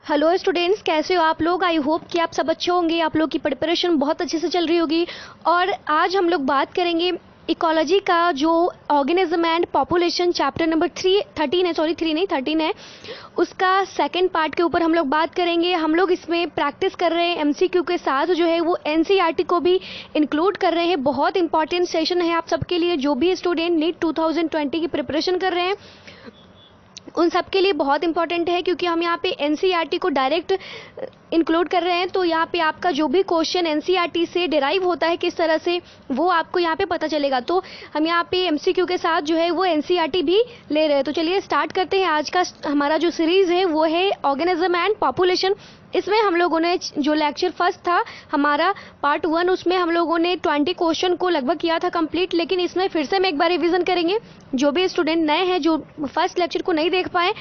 Hello students, कैसे हो आप लोग। आई होप कि आप सब अच्छे होंगे। आप लोग की प्रिपरेशन बहुत अच्छे से चल रही होगी। और आज हम लोग बात करेंगे इकोलॉजी का, जो organism and population chapter number 13 है, उसका सेकंड पार्ट के ऊपर हम लोग बात करेंगे। हम लोग इसमें प्रैक्टिस कर रहे हैं एमसीक्यू के साथ, जो है वो एनसीईआरटी को भी इंक्लूड कर रहे हैं। बहुत इंपॉर्टेंट सेशन है आप सबके लिए, जो भी स्टूडेंट नीट 2020 की प्रिपरेशन कर रहे हैं उन सब के लिए बहुत इंपॉर्टेंट है, क्योंकि हम यहाँ पे एनसीईआरटी को डायरेक्ट इंक्लूड कर रहे हैं। तो यहाँ पे आपका जो भी क्वेश्चन एनसीईआरटी से डिराइव होता है किस तरह से, वो आपको यहाँ पे पता चलेगा। तो हम यहाँ पे एमसीक्यू के साथ जो है वो एनसीईआरटी भी ले रहे हैं। तो चलिए स्टार्ट करते हैं। आज का हमारा जो सीरीज है वो है ऑर्गेनिज्म एंड पॉपुलेशन। इसमें हम लोगों ने जो लेक्चर फर्स्ट था हमारा पार्ट 1, उसमें हम लोगों ने 20 क्वेश्चन को लगभग किया था कंप्लीट। लेकिन इसमें फिर से हम एक बार रिवीजन करेंगे। जो भी स्टूडेंट नए हैं, जो फर्स्ट लेक्चर को नहीं देख पाए,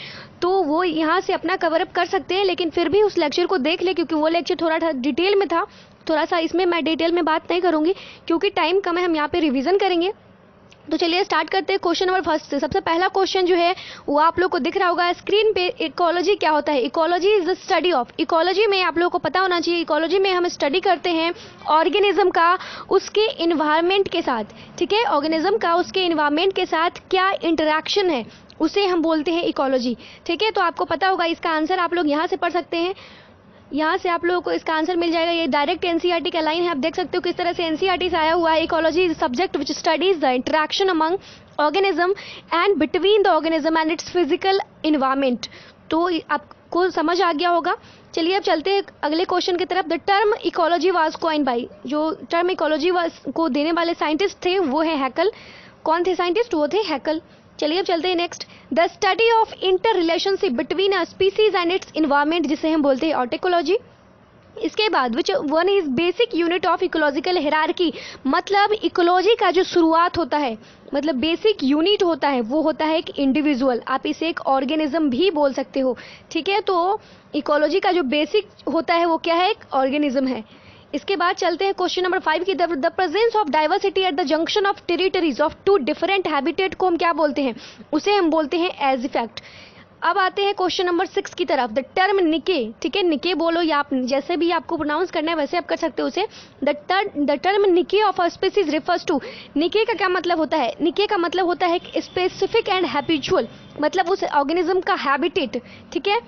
तो वो यहाँ से अपना कवर अप कर सकते हैं। लेकिन फिर भी उस लेक्चर को देख ले, क्योंकि वो लेक्चर थोड़ा डिटेल में था। थोड़ा सा इसमें मैं डिटेल में बात नहीं करूंगी क्योंकि टाइम कम है, हम यहाँ पे रिवीजन करेंगे। तो चलिए स्टार्ट करते हैं क्वेश्चन नंबर फर्स्ट से। सबसे पहला क्वेश्चन जो है वो आप लोग को दिख रहा होगा स्क्रीन पे। इकोलॉजी क्या होता है? Ecology is the study of. Ecology में आप लोगों को पता होना चाहिए, इकोलॉजी में हम स्टडी करते हैं ऑर्गेनिज्म का उसके इन्वायरमेंट के साथ। ठीक है, ऑर्गेनिज्म का उसके इन्वायरमेंट के साथ क्या इंटरेक्शन है, उसे हम बोलते हैं इकोलॉजी। ठीक है, तो आपको पता होगा इसका आंसर आप लोग यहाँ से पढ़ सकते हैं। यहाँ से आप लोगों को इसका आंसर मिल जाएगा। ये डायरेक्ट एनसीईआरटी का लाइन है, आप देख सकते हो किस तरह से एनसीईआरटी से आया हुआ है। Ecology is subject which studies the interaction among organism and between the organism and it's physical environment. तो आपको समझ आ गया होगा। चलिए अब चलते हैं अगले क्वेश्चन की तरफ। The term ecology was coined bye, जो टर्म इकोलॉजी को देने वाले साइंटिस्ट थे वो है हैकल। कौन थे साइंटिस्ट? वो थे हैकल। चलिए अब चलते हैं next. The study of inter relationship between a species and it's environment, जिसे हम बोलते हैं ऑर्टिकोलॉजी। इसके बाद विच one is basic unit of ecological hierarchy, मतलब इकोलॉजी का जो शुरुआत होता है, मतलब बेसिक यूनिट होता है, वो होता है एक इंडिविजुअल। आप इसे एक ऑर्गेनिज्म भी बोल सकते हो। ठीक है, तो इकोलॉजी का जो बेसिक होता है वो क्या है? एक ऑर्गेनिज्म है। इसके बाद चलते हैं क्वेश्चन नंबर 5 की। The presence of diversity at the junction of territories of two different habitat को हम क्या बोलते हैं? उसे हम बोलते हैं एज इफेक्ट। अब आते हैं क्वेश्चन नंबर 6 की तरफ। द टर्म निके, ठीक है, निके बोलो या आप जैसे भी आपको प्रोनाउंस करना है वैसे आप कर सकते हो उसे। The term niche of a species refers to. Niche का क्या मतलब होता है? निके का मतलब होता है स्पेसिफिक एंड हैबिचुअल, मतलब उस ऑर्गेनिज्म का हैबिटेट। ठीक है,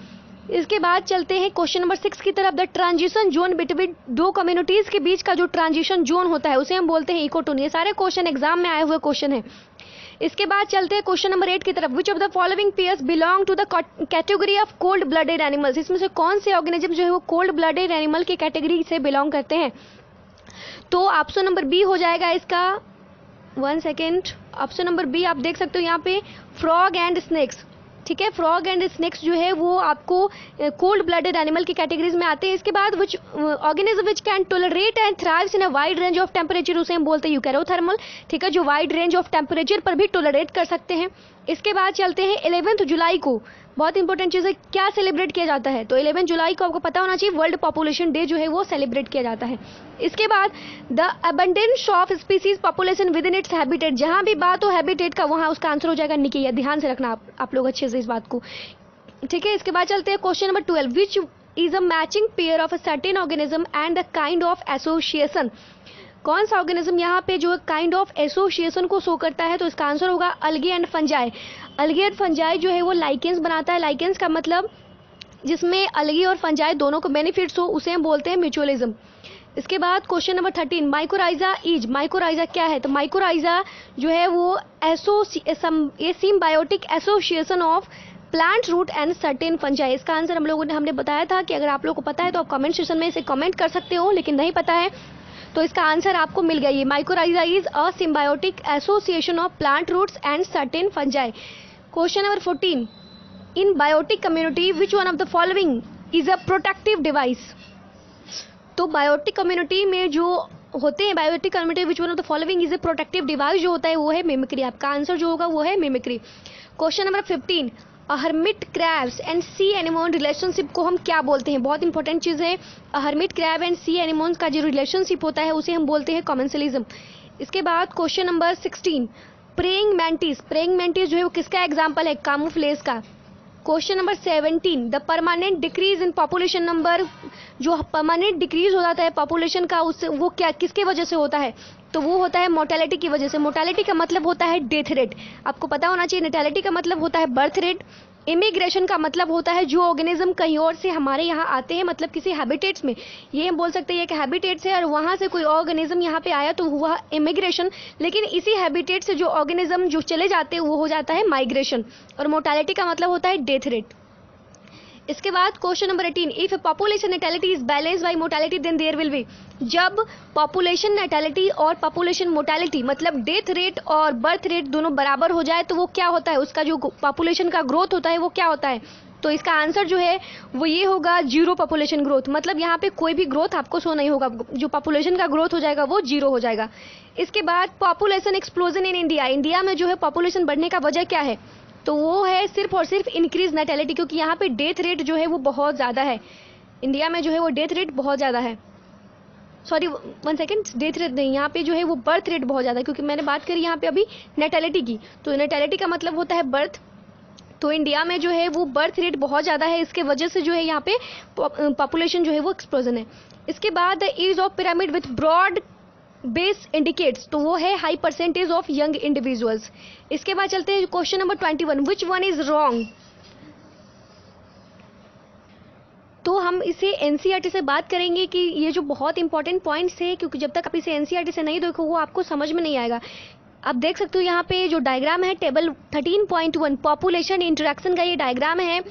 इसके बाद चलते हैं क्वेश्चन नंबर 6 की तरफ। द ट्रांजिशन जोन बिटवीन दो कम्युनिटीज के बीच का जो ट्रांजिशन जोन होता है उसे हम बोलते हैं इकोटोन। ये सारे क्वेश्चन एग्जाम में आए हुए क्वेश्चन है। इसके बाद चलते हैं क्वेश्चन नंबर 8 की तरफ। Which of the following pairs belong to the category of cold blooded animals, इसमें से कौन से ऑर्गेनिज्म जो है वो कोल्ड ब्लडेड एनिमल की कैटेगरी से बिलोंग करते हैं? तो ऑप्शन नंबर बी हो जाएगा इसका। 1 सेकेंड, ऑप्शन नंबर बी आप देख सकते हो यहाँ पे, फ्रॉग एंड स्नेक्स। ठीक है, फ्रॉग एंड स्नेक्स जो है वो आपको कोल्ड ब्लडेड एनिमल की कैटेगरीज में आते हैं। इसके बाद which organism which can tolerate and thrives in a wide range of temperature, उसे हम बोलते हैं यूकैरियोथर्मल। ठीक है, जो वाइड रेंज ऑफ टेम्परेचर पर भी टॉलरेट कर सकते हैं। इसके बाद चलते हैं 11 जुलाई को, बहुत इंपॉर्टेंट चीज़ है, क्या सेलिब्रेट किया जाता है? तो 11 जुलाई को आपको पता होना चाहिए वर्ल्ड पॉपुलेशन डे जो है वो सेलिब्रेट किया जाता है। इसके बाद the abundance of species population with in its habitat, जहां भी बात हो हैबिटेट का वहां उसका आंसर हो जाएगा निके। ध्यान से रखना आप लोग अच्छे से इस बात को। ठीक है, इसके बाद चलते हैं question number 12। Which is a matching pair of a certain organism and the kind of association, कौन सा ऑर्गेनिज्म यहाँ पे जो काइंड ऑफ एसोसिएशन को शो करता है? तो इसका आंसर होगा अलगी एंड फंजाई। अलगी एंड फंजाई जो है वो लाइकेंस बनाता है। लाइकेंस का मतलब जिसमें अलगी और फंजाई दोनों को बेनिफिट्स हो, उसे हम बोलते हैं म्यूचुअलिज्म। इसके बाद question number 13। Mycorrhiza is, mycorrhiza क्या है? तो माइकोराइजा जो है वो symbiotic association of plant root and certain fungi. इसका आंसर हमने बताया था कि अगर आप लोग को पता है तो आप कमेंट सेक्शन में इसे कमेंट कर सकते हो, लेकिन नहीं पता है तो इसका आंसर आपको मिल गया। ये mycorrhiza is a symbiotic association of plant roots and certain fungi. Question number 14। In biotic community which one of the following is a protective device, तो बायोटिक कम्युनिटी में जो होते हैं, biotic community which one of the following is a protective device जो होता है वो है मिमिक्री। आपका आंसर जो होगा वो है mimicry. Question number 15। Hermit crabs and sea anemone relationship को हम क्या बोलते हैं? बहुत इंपॉर्टेंट चीज है। Hermit crab and sea anemones का जो रिलेशनशिप होता है उसे हम बोलते हैं कॉमेंसलिज्म। इसके बाद question number 16। Praying mantis, praying mantis जो है वो किसका एग्जाम्पल है? कामोफ्लेज का। Question number 17, the permanent decrease in population number, जो परमानेंट डिक्रीज हो जाता है पॉपुलेशन का, उससे वो क्या किसके वजह से होता है? तो वो होता है मोर्टेलिटी की वजह से। मोर्टेलिटी का मतलब होता है डेथ रेट, आपको पता होना चाहिए। नेटेलिटी का मतलब होता है बर्थ रेट। इमिग्रेशन का मतलब होता है जो ऑर्गेनिज्म कहीं और से हमारे यहाँ आते हैं, मतलब किसी हैबिटेट्स में, ये हम बोल सकते हैं कि हैबिटेट्स है और वहाँ से कोई ऑर्गेनिज्म यहाँ पे आया तो हुआ इमिग्रेशन, लेकिन इसी हैबिटेट से जो ऑर्गेनिज्म जो चले जाते हैं वो हो जाता है माइग्रेशन। और मोर्टेलिटी का मतलब होता है डेथ रेट। इसके बाद question number 18, if population natality is balance by mortality then there will be, जब पॉपुलेशन नेटेलिटी और पॉपुलेशन मोर्टेलिटी मतलब डेथ रेट और बर्थ रेट दोनों बराबर हो जाए तो वो क्या होता है? उसका जो पॉपुलेशन का ग्रोथ होता है वो क्या होता है? तो इसका आंसर जो है वो ये होगा, जीरो पॉपुलेशन ग्रोथ। मतलब यहाँ पे कोई भी ग्रोथ आपको शो नहीं होगा, जो पॉपुलेशन का ग्रोथ हो जाएगा वो जीरो हो जाएगा। इसके बाद population explosion in India, India में जो है पॉपुलेशन बढ़ने का वजह क्या है? तो वो है सिर्फ और सिर्फ इंक्रीज नेटेलिटी, क्योंकि यहाँ पे डेथ रेट जो है वो बहुत ज़्यादा है। इंडिया में जो है वो डेथ रेट बहुत ज़्यादा है, सॉरी 1 सेकेंड, डेथ रेट नहीं, यहाँ पे जो है वो बर्थ रेट बहुत ज़्यादा है, क्योंकि मैंने बात करी यहाँ पे अभी नेटेलिटी की। तो नेटेलिटी का मतलब होता है बर्थ, तो इंडिया में जो है वो बर्थ रेट बहुत ज़्यादा है, इसके वजह से जो है यहाँ पे पॉपुलेशन जो है वो एक्सप्लोजन है। इसके बाद the ease of pyramid with broad base indicates, तो वो है high percentage of young individuals. इसके बाद चलते हैं question number 21, which one is wrong. तो हम इसे एनसीईआरटी से बात करेंगे कि ये जो बहुत इंपॉर्टेंट पॉइंट्स है, क्योंकि जब तक आप इसे एनसीईआरटी से नहीं देखो वो आपको समझ में नहीं आएगा। आप देख सकते हो यहाँ पे जो डायग्राम है टेबल 13.1 पॉपुलेशन इंटरेक्शन का ये डायग्राम है।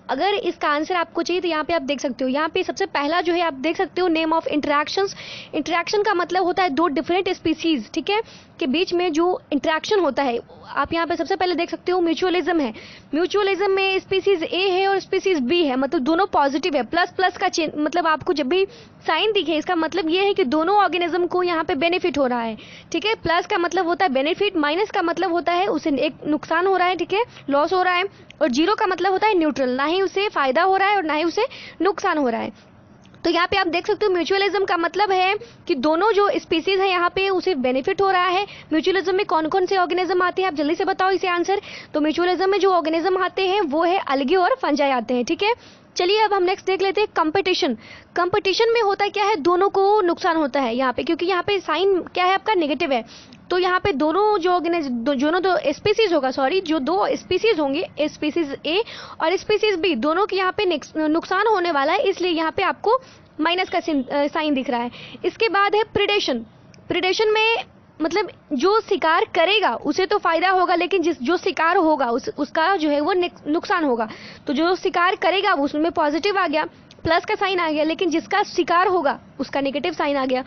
अगर इसका आंसर आपको चाहिए तो यहाँ पे आप देख सकते हो, यहाँ पे सबसे पहला जो है आप देख सकते हो नेम ऑफ इंटरेक्शंस। इंटरेक्शन का मतलब होता है दो डिफरेंट स्पीसीज, ठीक है, के बीच में जो इंटरेक्शन होता है। आप यहाँ पे सबसे पहले देख सकते हो म्यूचुअलिज्म है। म्यूचुअलिज्म में स्पीसीज ए है और स्पीसीज बी है, मतलब दोनों पॉजिटिव है। प्लस प्लस का चिन्ह, मतलब आपको जब भी साइन दिखे इसका मतलब ये है कि दोनों ऑर्गेनिज्म को यहाँ पे बेनिफिट हो रहा है, ठीक है। प्लस का मतलब होता है बेनिफिट, माइनस का मतलब होता है उसे एक नुकसान हो रहा है, ठीक है, लॉस हो रहा है, और जीरो का मतलब होता है न्यूट्रल, ना ही उसे फायदा हो रहा है और ना ही उसे नुकसान हो रहा है। तो यहाँ पे आप देख सकते हो म्यूचुअलिज्म का मतलब है कि दोनों जो स्पीसीज है यहाँ पे उसे बेनिफिट हो रहा है। म्यूचुअलिज्म में कौन कौन से ऑर्गेनिज्म आते हैं आप जल्दी से बताओ इसे आंसर। तो म्यूचुअलिज्म में जो ऑर्गेनिज्म आते हैं वो है अलगे और फंजाई आते हैं, ठीक है। चलिए अब हम नेक्स्ट देख लेते हैं कंपटीशन। कंपटीशन में होता क्या है, दोनों को नुकसान होता है यहाँ पे, क्योंकि यहाँ पे साइन क्या है आपका नेगेटिव है। तो यहाँ पे दोनों जो दोनों दो स्पीसीज होगा, सॉरी जो दो स्पीसीज होंगे, स्पीसीज ए और स्पीसीज बी, दोनों के यहाँ पे नुकसान होने वाला है, इसलिए यहाँ पे आपको माइनस का साइन दिख रहा है। इसके बाद है प्रिडेशन। प्रिडेशन में मतलब जो शिकार करेगा उसे तो फायदा होगा, लेकिन जो शिकार होगा उसका जो है वो नुकसान होगा। तो जो शिकार करेगा उसमें पॉजिटिव आ गया, प्लस का साइन आ गया, लेकिन जिसका शिकार होगा उसका नेगेटिव साइन आ गया।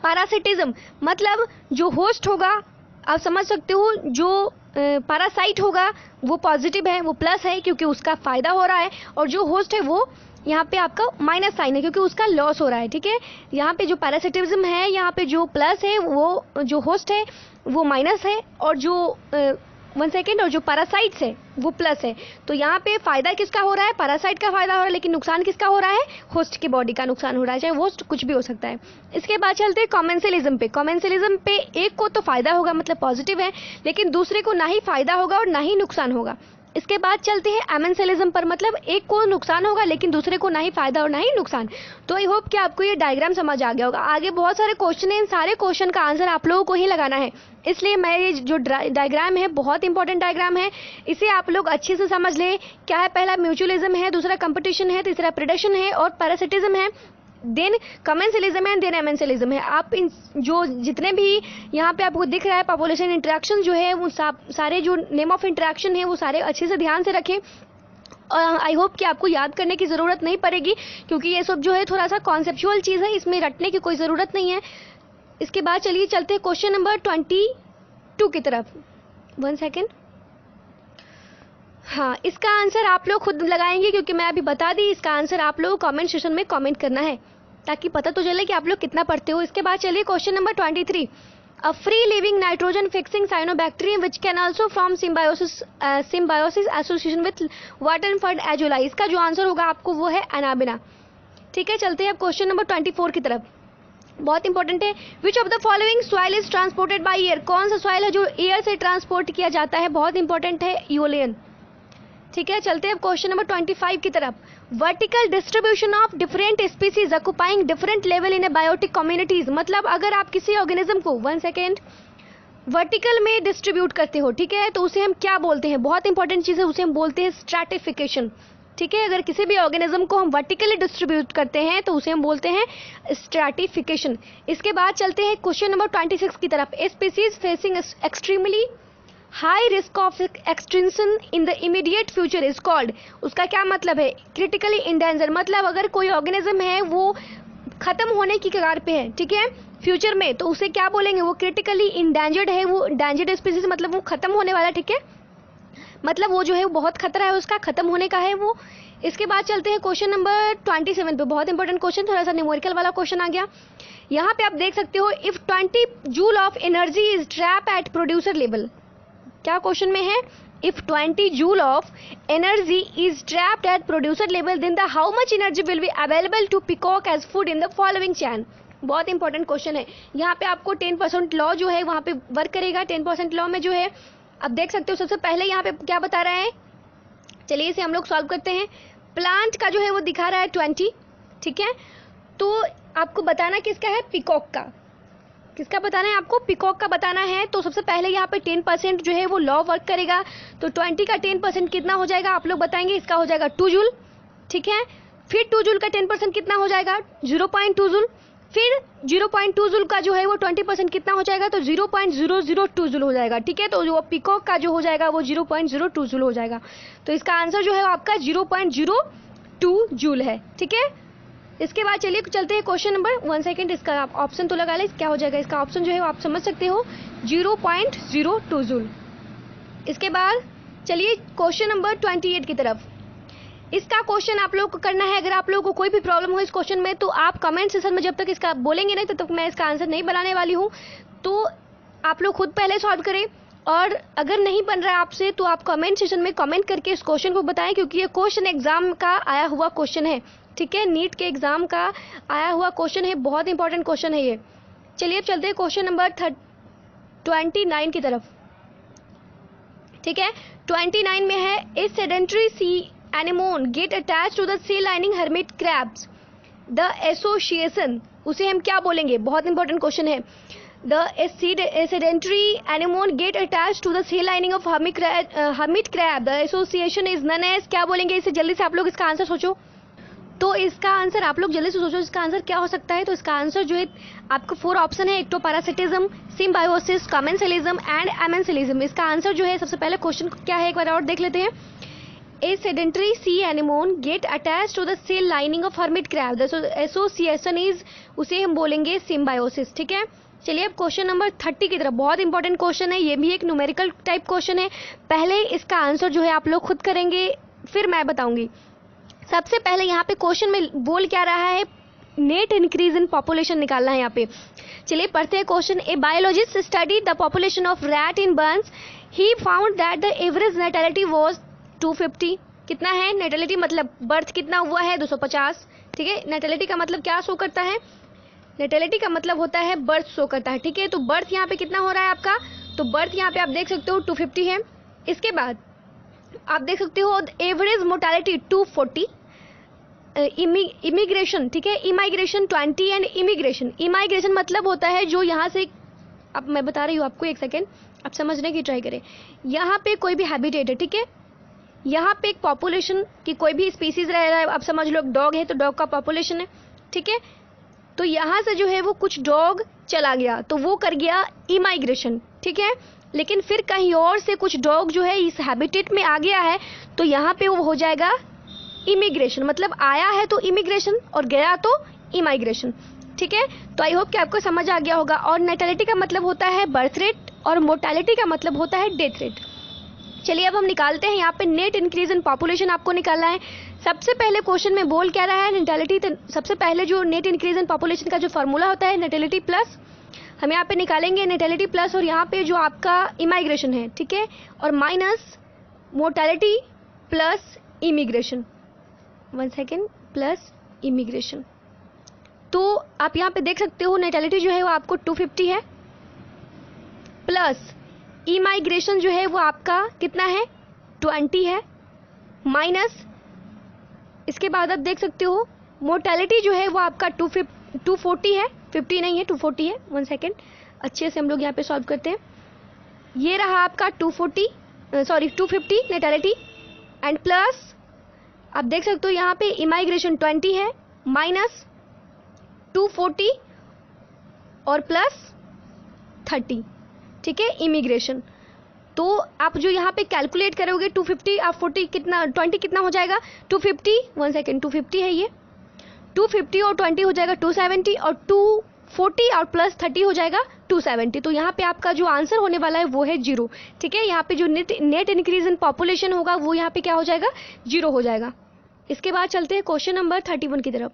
पैरासिटिज्म मतलब जो होस्ट होगा, आप समझ सकते हो, जो पैरासाइट होगा वो पॉजिटिव है, वो प्लस है क्योंकि उसका फायदा हो रहा है, और जो होस्ट है वो यहाँ पे आपका माइनस साइन है क्योंकि उसका लॉस हो रहा है, ठीक है। यहाँ पे जो पैरासिटिज्म है यहाँ पे जो प्लस है, वो जो होस्ट है वो माइनस है, और जो 1 सेकेंड, और जो पैरासाइट्स है वो प्लस है। तो यहाँ पे फायदा किसका हो रहा है, पैरासाइट का फायदा हो रहा है, लेकिन नुकसान किसका हो रहा है, होस्ट की बॉडी का नुकसान हो रहा है, चाहे होस्ट कुछ भी हो सकता है। इसके बाद चलते हैं कॉमेंसलिज्म पे। कॉमेंसलिज्म पे एक को तो फायदा होगा, मतलब पॉजिटिव है, लेकिन दूसरे को ना ही फायदा होगा और ना ही नुकसान होगा। इसके बाद चलते हैं एमेंसलिज्म पर, मतलब एक को नुकसान होगा लेकिन दूसरे को ना ही फायदा और ना ही नुकसान। तो आई होप कि आपको ये डायग्राम समझ आ गया होगा। आगे बहुत सारे क्वेश्चन हैं, इन सारे क्वेश्चन का आंसर आप लोगों को ही लगाना है, इसलिए मैं ये जो डायग्राम है बहुत इंपॉर्टेंट डायग्राम है, इसे आप लोग अच्छे से समझ ले। क्या है, पहला म्यूचुअलिज्म है, दूसरा कंपटीशन है, तीसरा प्रेडेशन है और पैरासिटिज्म है, देन कमेंसलिज्म है, देन एमेंसलिज्म है। आप इन जो जितने भी यहाँ पे आपको दिख रहा है पॉपुलेशन इंटरेक्शन जो है वो सारे जो नेम ऑफ इंटरेक्शन है वो सारे अच्छे से ध्यान से रखें, और आई होप कि आपको याद करने की ज़रूरत नहीं पड़ेगी, क्योंकि ये सब जो है थोड़ा सा कॉन्सेप्चुअल चीज़ है, इसमें रटने की कोई ज़रूरत नहीं है। इसके बाद चलिए चलते हैं क्वेश्चन नंबर 22 की तरफ। 1 सेकेंड, हाँ, इसका आंसर आप लोग खुद लगाएंगे क्योंकि मैं अभी बता दी, इसका आंसर आप लोग कमेंट सेक्शन में कमेंट करना है ताकि पता तो चले कि आप लोग कितना पढ़ते हो। इसके बाद चलिए question number 23, a free living nitrogen fixing cyanobacterium which can also form symbiosis association with water फंड एजोलाई। इसका जो आंसर होगा आपको वो है एनाबिना, ठीक है। चलते हैं अब क्वेश्चन नंबर 24 की तरफ, बहुत इंपॉर्टेंट है। विच of the following soil is transported by air, कौन सा सॉइल है जो एयर से ट्रांसपोर्ट किया जाता है, बहुत इंपॉर्टेंट है, इओलियन। ठीक है, चलते हैं अब क्वेश्चन नंबर 25 की तरफ। Vertical distribution of different species occupying different level in a biotic communities. मतलब अगर आप किसी ऑर्गेनिज्म को 1 सेकेंड वर्टिकल में डिस्ट्रीब्यूट करते हो, ठीक है, तो उसे हम क्या बोलते हैं, बहुत इंपॉर्टेंट चीज़ है, उसे हम बोलते हैं स्ट्रैटिफिकेशन। ठीक है, अगर किसी भी ऑर्गेनिज्म को हम वर्टिकली डिस्ट्रीब्यूट करते हैं तो उसे हम बोलते हैं स्ट्रैटिफिकेशन। इसके बाद चलते हैं क्वेश्चन नंबर 26 की तरफ। A species facing extremely high risk of extinction in the immediate future is called. उसका क्या मतलब है, क्रिटिकली इंडेंजर। मतलब अगर कोई ऑर्गेनिज्म है वो खत्म होने की कगार पे है, ठीक है, फ्यूचर में, तो उसे क्या बोलेंगे, वो क्रिटिकली इंडेंजर्ड है, वो इंडेंजर्ड स्पीसीज, मतलब वो खत्म होने वाला, ठीक है, मतलब वो जो है वो बहुत खतरा है उसका, खत्म होने का है वो। इसके बाद चलते हैं क्वेश्चन नंबर 27 पे। बहुत इंपॉर्टेंट क्वेश्चन, थोड़ा सा न्यूमेरिकल वाला क्वेश्चन आ गया। यहाँ पे आप देख सकते हो, if 20 joule of energy is trap at producer level. क्या क्वेश्चन में है, if 20 joule of energy is trapped at producer level then the how much energy will be available to peacock as food in the following chain. बहुत important question है। यहाँ पे आपको 10% law जो है वहाँ पे वर्क करेगा। 10% लॉ में जो है आप देख सकते हो, सबसे पहले यहाँ पे क्या बता रहा है, चलिए इसे हम लोग सॉल्व करते हैं। प्लांट का जो है वो दिखा रहा है 20, ठीक है, तो आपको बताना किसका है, पिकॉक का। किसका बताना है आपको, पिकॉक का बताना है। तो सबसे पहले यहाँ पे 10% जो है वो लॉ वर्क करेगा। तो 20 का 10% कितना हो जाएगा, आप लोग बताएंगे, इसका हो जाएगा 2 जूल, ठीक है। फिर 2 जूल का 10% कितना हो जाएगा, 0.2 जूल। फिर 0.2 जूल का जो है वो 20% कितना हो जाएगा, तो 0.002 जूल हो जाएगा, ठीक है। तो जो पिकॉक का जो हो जाएगा वो 0.02 जूल हो जाएगा। तो इसका आंसर जो है वो आपका 0.02 जूल है, ठीक है। इसके बाद चलिए चलते हैं क्वेश्चन नंबर 1 सेकेंड, इसका आप ऑप्शन तो लगा ले, क्या हो जाएगा इसका ऑप्शन जो है वो आप समझ सकते हो, 0.02 जूल। इसके बाद चलिए क्वेश्चन नंबर 28 की तरफ। इसका क्वेश्चन आप लोग को करना है। अगर आप लोगों को कोई भी प्रॉब्लम हो इस क्वेश्चन में तो आप कमेंट सेक्शन में जब तक इसका बोलेंगे नहीं तब तक मैं इसका आंसर नहीं बनाने वाली हूँ। तो आप लोग खुद पहले सॉल्व करें, और अगर नहीं बन रहा है आपसे तो आप कमेंट सेक्शन में कमेंट करके इस क्वेश्चन को बताएं, क्योंकि ये क्वेश्चन एग्जाम का आया हुआ क्वेश्चन है, ठीक है, नीट के एग्जाम का आया हुआ क्वेश्चन है, बहुत इंपॉर्टेंट क्वेश्चन है ये। चलिए अब चलते हैं क्वेश्चन नंबर 29 की तरफ, ठीक है। 29 में है, a sedentary sea anemone get attach to the sea lining hermit crabs the association, उसे हम क्या बोलेंगे, बहुत इंपॉर्टेंट क्वेश्चन है। The sedentary anemone get attach to the sea lining of hermit crab the association is known as, क्या बोलेंगे इसे, जल्दी से आप लोग इसका आंसर सोचो। तो इसका आंसर आप लोग जल्दी से सोचो, इसका आंसर क्या हो सकता है। तो इसका आंसर जो है आपको 4 ऑप्शन है, एक्टोपैरासिटिज्म, सिम्बायोसिस, कमेंसिलिज्म एंड एमेंसिलिज्म। इसका आंसर जो है, सबसे पहले क्वेश्चन क्या है एक बार और देख लेते हैं। A sedentary sea anemone get attach to the shell lining of hermit crab the association is, उसे हम बोलेंगे सिम्बायोसिस, ठीक है। चलिए अब क्वेश्चन नंबर 30 की तरफ। बहुत इंपॉर्टेंट क्वेश्चन है, ये भी एक न्यूमेरिकल टाइप क्वेश्चन है। पहले इसका आंसर जो है आप लोग खुद करेंगे, फिर मैं बताऊंगी। सबसे पहले यहाँ पे क्वेश्चन में बोल क्या रहा है, नेट इंक्रीज इन पॉपुलेशन निकालना है यहाँ पे। चलिए पढ़ते हैं question. A biologist study the population of rat in Burns, he found that the average natality was 250। कितना है नेटेलिटी, मतलब बर्थ कितना हुआ है, 250, ठीक है। नेटेलिटी का मतलब क्या शो करता है, नेटेलिटी का मतलब होता है बर्थ शो करता है, ठीक है। तो बर्थ यहाँ पे कितना हो रहा है आपका, तो बर्थ यहाँ पे आप देख सकते हो 250 है। इसके बाद आप देख सकते हो एवरेज मोर्टेलिटी 240, इमिग्रेशन, ठीक है, इमाइग्रेशन 20 एंड इमाइग्रेशन मतलब होता है जो यहाँ से, अब मैं बता रही हूँ आपको, एक सेकेंड आप समझने की ट्राई करें। यहाँ पे कोई भी हैबिटेट है, ठीक है, यहाँ पे एक पॉपुलेशन की कोई भी स्पीसीज रह रहा है, आप समझ लो डॉग है तो डॉग का पॉपुलेशन है, ठीक है। तो यहाँ से जो है वो कुछ डॉग चला गया तो वो कर गया इमाइग्रेशन, ठीक है। लेकिन फिर कहीं और से कुछ डॉग जो है इस हैबिटेट में आ गया है तो यहाँ पे वो हो जाएगा इमिग्रेशन, मतलब आया है तो इमिग्रेशन और गया तो इमाइग्रेशन, ठीक है। तो आई होप कि आपको समझ आ गया होगा। और नेटेलिटी का मतलब होता है बर्थ रेट और मोर्टेलिटी का मतलब होता है डेथ रेट। चलिए अब हम निकालते हैं यहाँ पे नेट इंक्रीज इन पॉपुलेशन आपको निकालना है। सबसे पहले क्वेश्चन में बोल क्या रहा है, नेटेलिटी, तो सबसे पहले जो नेट इंक्रीज इन पॉपुलेशन का जो फॉर्मूला होता है नेटेलिटी प्लस, हम यहाँ पे निकालेंगे नेटेलिटी प्लस, और यहाँ पे जो आपका इमाइग्रेशन है, ठीक है, और minus mortality plus immigration, 1 second, plus immigration. तो आप यहाँ पे देख सकते हो नेटेलिटी जो है वो आपको 250 है, प्लस इमाइग्रेशन जो है वो आपका कितना है 20 है, माइनस, इसके बाद आप देख सकते हो मोर्टेलिटी जो है वो आपका 240 है, 50 नहीं है, 240 है। 1 सेकेंड, अच्छे से हम लोग यहाँ पे सॉल्व करते हैं। ये रहा आपका 250 मोर्टेलिटी एंड प्लस आप देख सकते हो यहाँ पे इमाइग्रेशन 20 है, माइनस 240 और प्लस 30, ठीक है, इमिग्रेशन। तो आप जो यहाँ पे कैलकुलेट करोगे 250 आप 40 कितना 20 कितना हो जाएगा 250, 1 सेकेंड, 250 है ये, 250 और 20 हो जाएगा 270 और 240 और प्लस 30 हो जाएगा 270। तो यहाँ पे आपका जो आंसर होने वाला है वो है 0, ठीक है। यहाँ पे जो नेट इंक्रीज इन पॉपुलेशन होगा वो यहाँ पे क्या हो जाएगा 0 हो जाएगा। इसके बाद चलते हैं क्वेश्चन नंबर 31 की तरफ।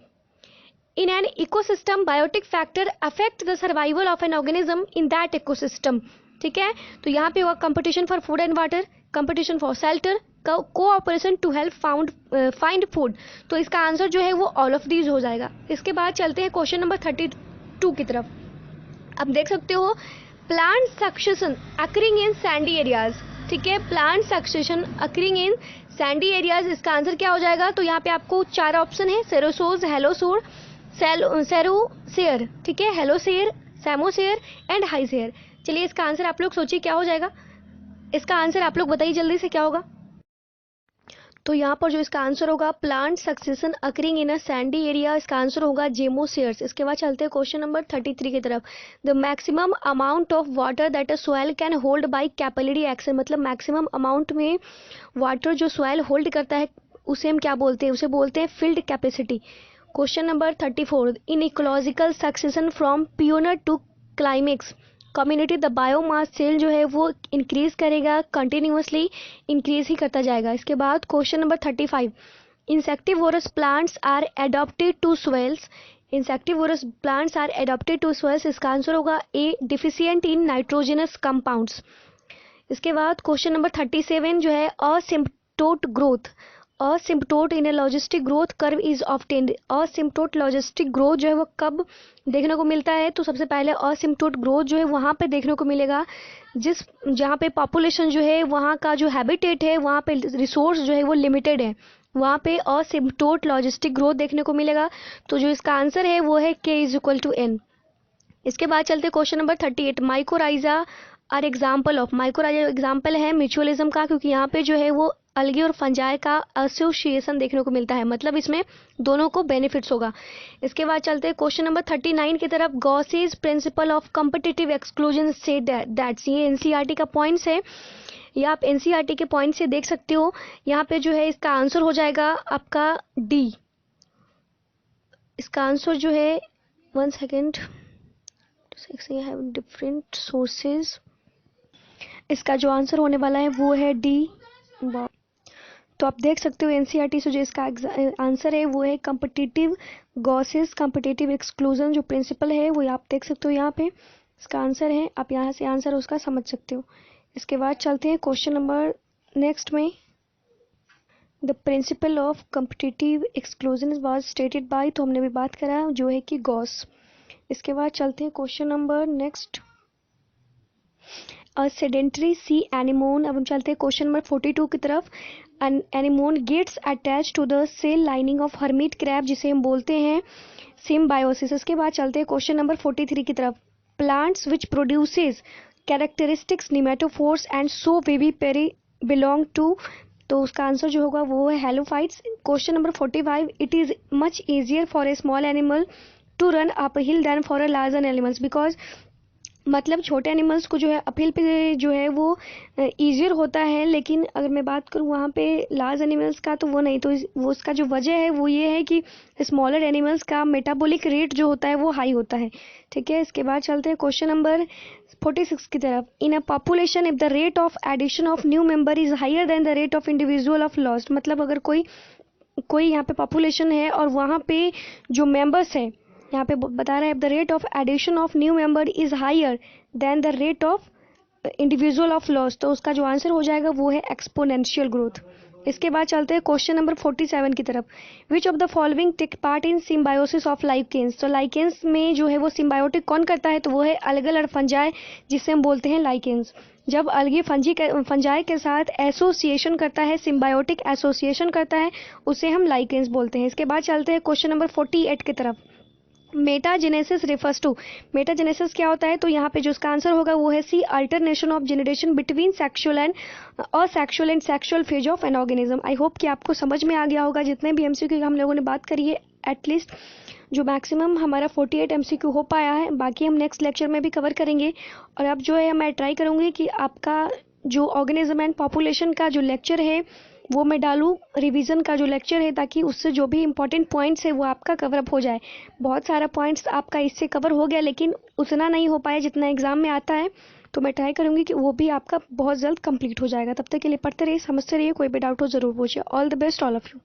In an ecosystem biotic factor affect the survival of an organism in that ecosystem, ठीक है। तो यहाँ पे होगा competition for food and water, competition for shelter, cooperation to help find food. तो इसका आंसर जो है वो ऑल ऑफ दीज हो जाएगा। इसके बाद चलते हैं क्वेश्चन नंबर 32 की तरफ। अब देख सकते हो plant succession occurring in Sandy areas, ठीक है, plant succession occurring in Sandy areas, इसका आंसर क्या हो जाएगा। तो यहाँ पे आपको 4 ऑप्शन है, सेरोसोज, हेलोसोर, सेरोसेयर, ठीक है, हेलोसेयर, सैमोसेयर एंड हाइसेयर। चलिए इसका आंसर आप लोग सोचिए क्या हो जाएगा, इसका आंसर आप लोग बताइए जल्दी से क्या होगा। तो यहाँ पर जो इसका आंसर होगा plant succession occurring in a Sandy area, इसका आंसर होगा जेमोसेयर्स। इसके बाद चलते हैं क्वेश्चन नंबर 33 की तरफ। The maximum amount of water that a soil can hold by capillary action, मतलब मैक्सिमम अमाउंट में वाटर जो सॉइल होल्ड करता है उसे हम क्या बोलते हैं, उसे बोलते हैं field capacity. Question number 34, in ecological succession from pioneer to climax community the biomass shall जो है वो इंक्रीज करेगा, कंटिन्यूसली इंक्रीज ही करता जाएगा। इसके बाद question number 35, insectivorous plants are adapted to soils, insectivorous plants are adapted to soils, इसका answer होगा a, deficient in nitrogenous compounds. इसके बाद क्वेश्चन नंबर 37 जो है asymptote growth, asymptote in a logistic growth curve is obtained, asymptote logistic growth जो है वो कब देखने को मिलता है। तो सबसे पहले असिम्प्टोट ग्रोथ जो है वहाँ पे देखने को मिलेगा जहाँ पे पॉपुलेशन जो है वहाँ का जो हैबिटेट है वहाँ पे रिसोर्स जो है वो लिमिटेड है, वहाँ पे असिम्प्टोट लॉजिस्टिक ग्रोथ देखने को मिलेगा। तो जो इसका आंसर है वो है K = N। इसके बाद चलते question number 38, mycorrhiza are example of, mycorrhiza example है म्यूचुअलिज्म का, क्योंकि यहाँ पे जो है वो अलगी और फंजाई का एसोसिएशन देखने को मिलता है, मतलब इसमें दोनों को बेनिफिट्स होगा। इसके बाद चलते हैं क्वेश्चन नंबर 39 की तरफ। Gauss's principle of competitive exclusion से दैट्स, ये एनसीईआरटी का पॉइंट्स है, ये आप एनसीईआरटी के पॉइंट से देख सकते हो। यहाँ पे जो है इसका आंसर हो जाएगा आपका डी, इसका आंसर जो है 1 सेकेंड, डिफरेंट सोर्सेज, इसका जो आंसर होने वाला है वो है डी। तो आप देख सकते हो एनसीईआरटी से जो इसका आंसर है वो है कॉम्पिटिटिव गॉसेस कॉम्पिटिटिव एक्सक्लूजन, जो प्रिंसिपल है वो आप देख सकते हो यहाँ पे इसका आंसर है, आप यहाँ से आंसर उसका समझ सकते हो। इसके बाद चलते हैं क्वेश्चन नंबर नेक्स्ट में। The principle of competitive exclusion was stated by, तो हमने भी बात करा जो है कि गॉस। इसके बाद चलते हैं question number next, sedentary sea anemone. अब हम चलते हैं क्वेश्चन नंबर 42 की तरफ। Anemone gets attach to the shell lining of hermit crab, जिसे हम बोलते हैं सिम्बायोसिस। इसके बाद चलते हैं क्वेश्चन नंबर 43 की तरफ। Plants which produces characteristics nematophores and show vivipary belong to, तो उसका आंसर जो होगा वो है halophytes. Question number 45, it is much easier for a small animal to run up hill than for a larger animals, because मतलब छोटे animals को जो है अपहिल पे जो है वो ईजियर होता है, लेकिन अगर मैं बात करूँ वहाँ पे लार्ज एनिमल्स का तो वो नहीं। तो वो उसका जो वजह है वो ये है कि स्मॉलर एनिमल्स का मेटाबॉलिक रेट जो होता है वो हाई होता है, ठीक है। इसके बाद चलते हैं क्वेश्चन नंबर 46 की तरफ। In a population if the rate of addition of new member is higher than the rate of individual of lost, मतलब अगर कोई यहाँ पे पॉपुलेशन है और वहाँ पे जो मेंबर्स है यहाँ पे बता रहा है the rate of addition of new member is higher than the rate of individual of loss, तो उसका जो आंसर हो जाएगा वो है एक्सपोनेंशियल ग्रोथ। इसके बाद चलते हैं क्वेश्चन नंबर 47 की तरफ। Which of the following take part in symbiosis of lichens. तो लाइकेंस में जो है वो सिम्बायोटिक कौन करता है, तो वो है अलगल फंजाई, जिसे हम बोलते हैं लाइकेंस। जब अलगी फंजाई के साथ एसोसिएशन करता है, सिम्बायोटिक एसोसिएशन करता है, उसे हम लाइकेंस बोलते हैं। इसके बाद चलते हैं क्वेश्चन नंबर 48 की तरफ। मेटाजेनेसिस रेफर्स टू, मेटाजेनेसिस क्या होता है, तो यहाँ पे जो इसका आंसर होगा वो है C, alternation of generation between sexual and asexual and sexual phase of an organism. I hope कि आपको समझ में आ गया होगा जितने भी एमसीक्यू हम लोगों ने बात करी है, एटलीस्ट जो मैक्सिमम हमारा 48 एमसीक्यू हो पाया है, बाकी हम नेक्स्ट लेक्चर में भी कवर करेंगे। और अब जो है मैं ट्राई करूँगी कि आपका जो ऑर्गेनिज्म एंड पॉपुलेशन का जो लेक्चर है वो मैं डालूँ रिवीजन का जो लेक्चर है, ताकि उससे जो भी इंपॉर्टेंट पॉइंट्स है वो आपका कवर अप हो जाए। बहुत सारा पॉइंट्स आपका इससे कवर हो गया, लेकिन उतना नहीं हो पाया जितना एग्जाम में आता है, तो मैं ट्राई करूँगी कि वो भी आपका बहुत जल्द कंप्लीट हो जाएगा। तब तक के लिए पढ़ते रहिए, समझते रहिए, कोई भी डाउट हो ज़रूर पूछिए। All the best all of you.